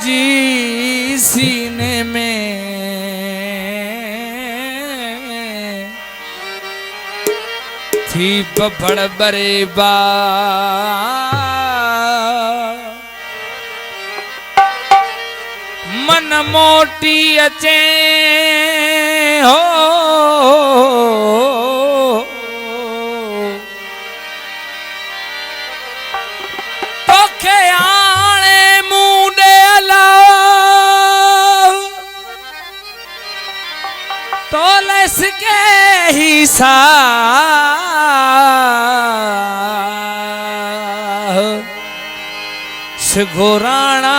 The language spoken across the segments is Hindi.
जी सीने में थी बफड़ बरेबा मन मोटी अचे हो के ही सा घोराना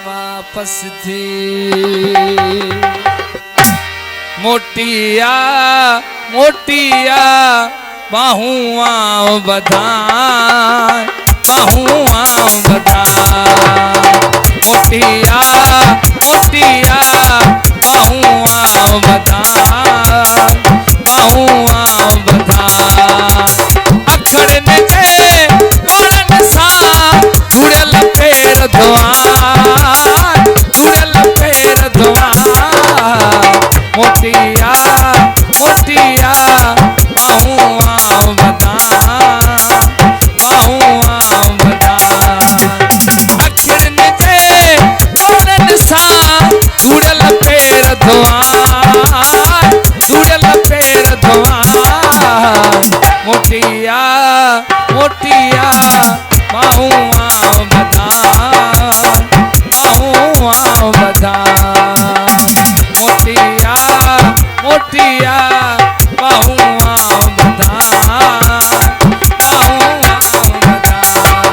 वापस थी मोटिया मोटिया बाहुआ बधाई बाहुआ बधाई मोटिया मोटिया बाहुआ बधाई बाहुआ बधाई अखड़ ने पड़न सा जुड़ल पैर धोआन जुड़ल पैर धोआन मोटिया मोटिया बाहुआ बधाई बाहुआ बधाई अखड़ ने पड़न सा जुड़ल पैर धोआन जुड़ल पैर धोआन मोटिया मोटिया बाहुआ बधाई बाहुआ बधाई मोटिया मोटिया बाहुआ बधाई बाहुआ बधाई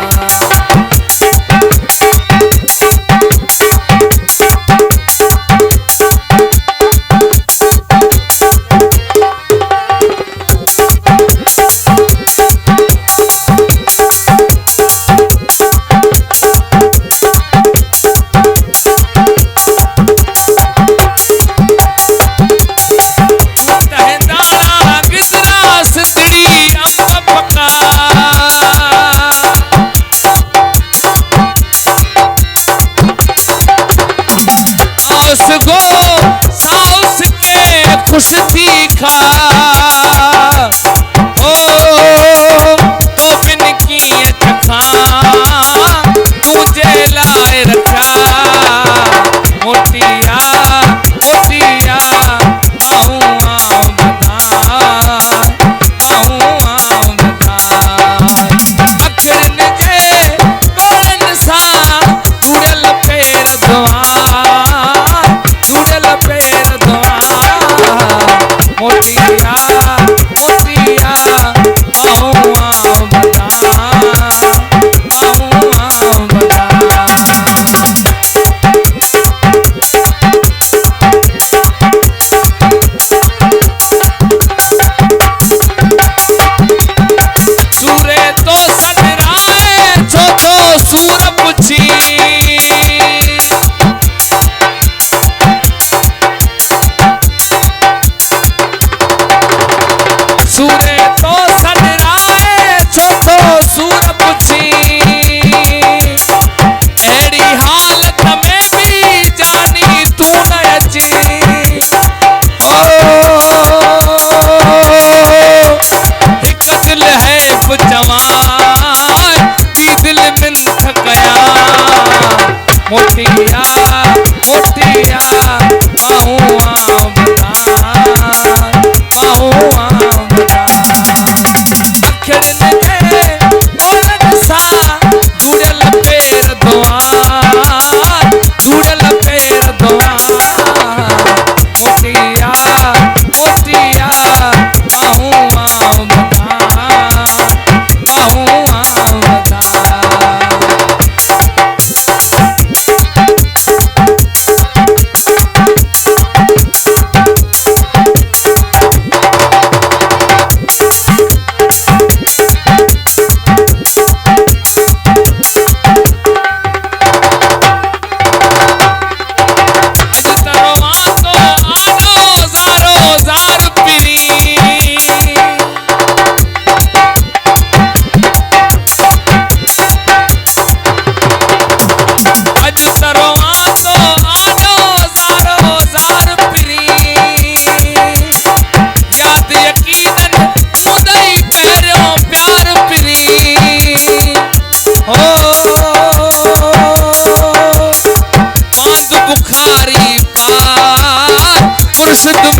सुख